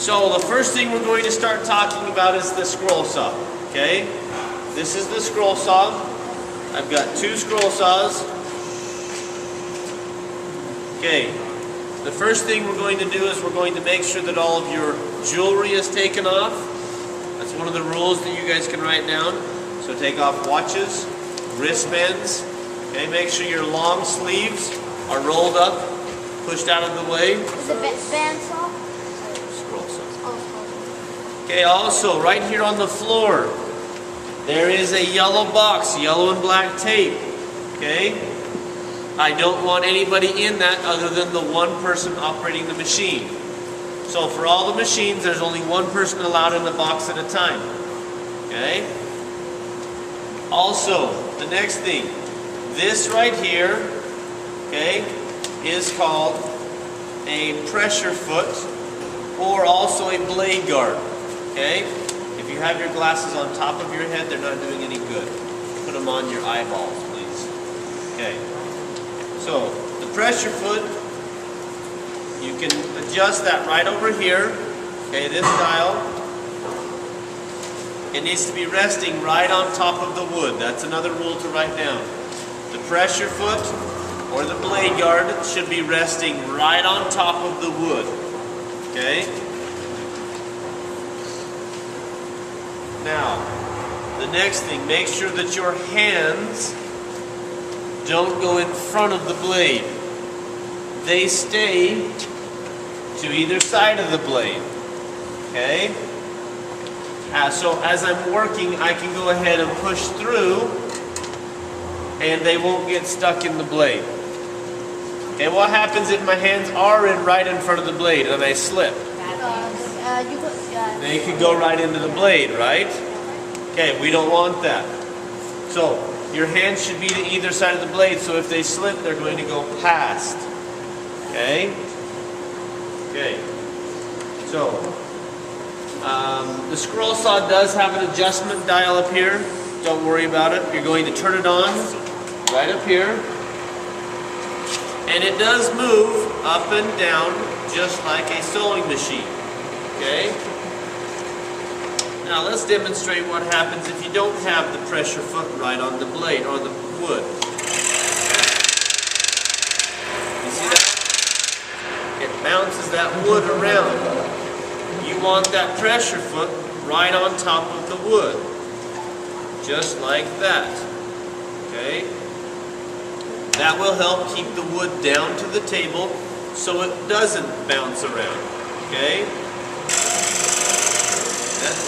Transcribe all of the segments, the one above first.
So the first thing we're going to start talking about is the scroll saw. Okay? This is the scroll saw. I've got two scroll saws. Okay. The first thing we're going to do is we're going to make sure that all of your jewelry is taken off. That's one of the rules that you guys can write down. So take off watches, wristbands. Okay, make sure your long sleeves are rolled up, pushed out of the way. Is it band saw? Scroll saw. Oh, Okay, also right here on the floor, there is a yellow box, yellow and black tape. Okay? I don't want anybody in that other than the one person operating the machine. So for all the machines, there's only one person allowed in the box at a time. Okay? Also, the next thing, this right here, okay, is called a pressure foot or also a blade guard. Okay? If you have your glasses on top of your head, they're not doing any good. Put them on your eyeballs, please. Okay. So, the pressure foot, you can adjust that right over here. Okay, this dial. It needs to be resting right on top of the wood. That's another rule to write down. The pressure foot or the blade guard should be resting right on top of the wood. Okay? Now, the next thing, make sure that your hands don't go in front of the blade. They stay to either side of the blade. Okay? So as I'm working, I can go ahead and push through and they won't get stuck in the blade. Okay, what happens if my hands are right in front of the blade and I slip? They could go right into the blade, right? Okay, we don't want that. So, your hands should be to either side of the blade, so if they slip, they're going to go past. Okay? Okay. So, the scroll saw does have an adjustment dial up here. Don't worry about it. You're going to turn it on right up here. And it does move up and down just like a sewing machine. Okay? Now let's demonstrate what happens if you don't have the pressure foot right on the blade or the wood. You see that? It bounces that wood around. You want that pressure foot right on top of the wood. Just like that. Okay? That will help keep the wood down to the table so it doesn't bounce around. Okay?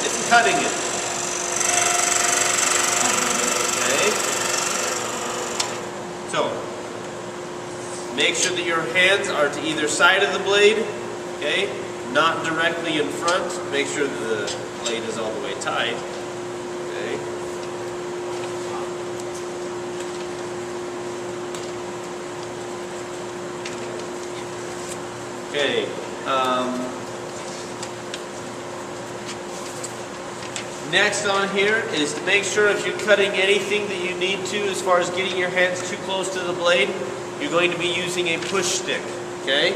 It's cutting it. Okay? So, make sure that your hands are to either side of the blade. Okay? Not directly in front. Make sure the blade is all the way tight. Okay? Okay. Next on here is to make sure if you're cutting anything that you need to as far as getting your hands too close to the blade, you're going to be using a push stick. Okay?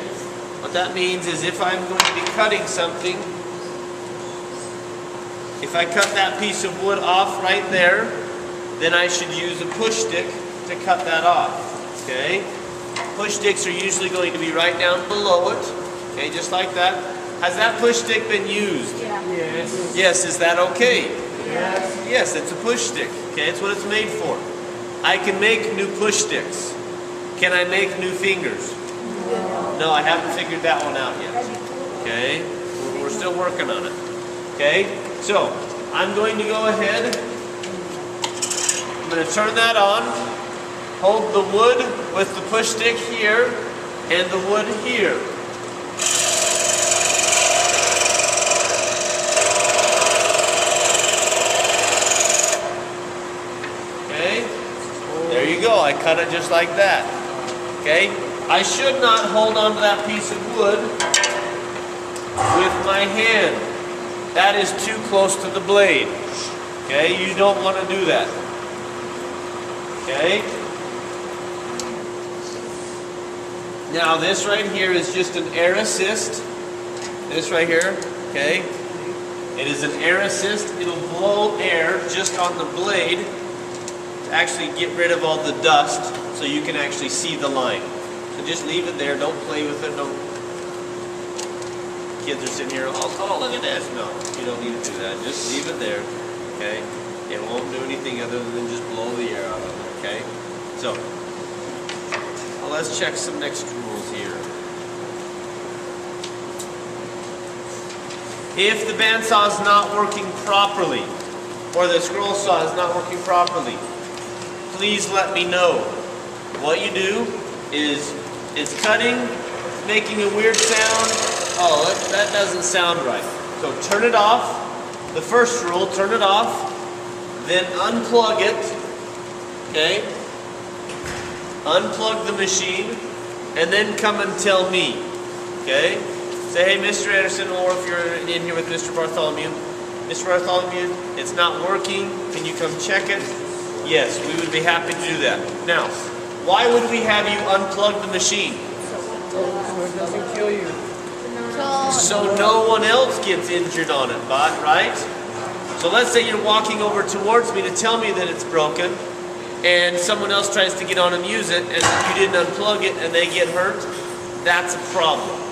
What that means is if I'm going to be cutting something, if I cut that piece of wood off right there, then I should use a push stick to cut that off. Okay? Push sticks are usually going to be right down below it. Okay, just like that. Has that push stick been used? Yeah. Yes. Yes, is that okay? Yes. Yes, it's a push stick. Okay, it's what it's made for. I can make new push sticks. Can I make new fingers? No, I haven't figured that one out yet. Okay, we're still working on it. Okay, so I'm going to go ahead. I'm going to turn that on. Hold the wood with the push stick here and the wood here. There you go, I cut it just like that. Okay? I should not hold on to that piece of wood with my hand. That is too close to the blade. Okay? You don't want to do that. Okay? Now this right here is just an air assist. this right here, okay? It is an air assist. It'll blow air just on the blade to actually get rid of all the dust so you can actually see the line. So just leave it there. Don't play with it. Don't. Kids are sitting here, oh, look at this. No, you don't need to do that. Just leave it there, okay? It won't do anything other than just blow the air out of it, okay? So, well, let's check some next rules here. If the bandsaw is not working properly, or the scroll saw is not working properly, please let me know. What you do is, it's cutting, it's making a weird sound. Oh, that doesn't sound right. So turn it off. The first rule, turn it off. Then unplug it. Okay? Unplug the machine. And then come and tell me. Okay? Say, hey, Mr. Anderson, or if you're in here with Mr. Bartholomew, Mr. Bartholomew, it's not working. Can you come check it? Yes, we would be happy to do that. Now, why would we have you unplug the machine? So it doesn't kill you. So no one else gets injured on it, right? So let's say you're walking over towards me to tell me that it's broken, and someone else tries to get on and use it, and you didn't unplug it, and they get hurt. That's a problem.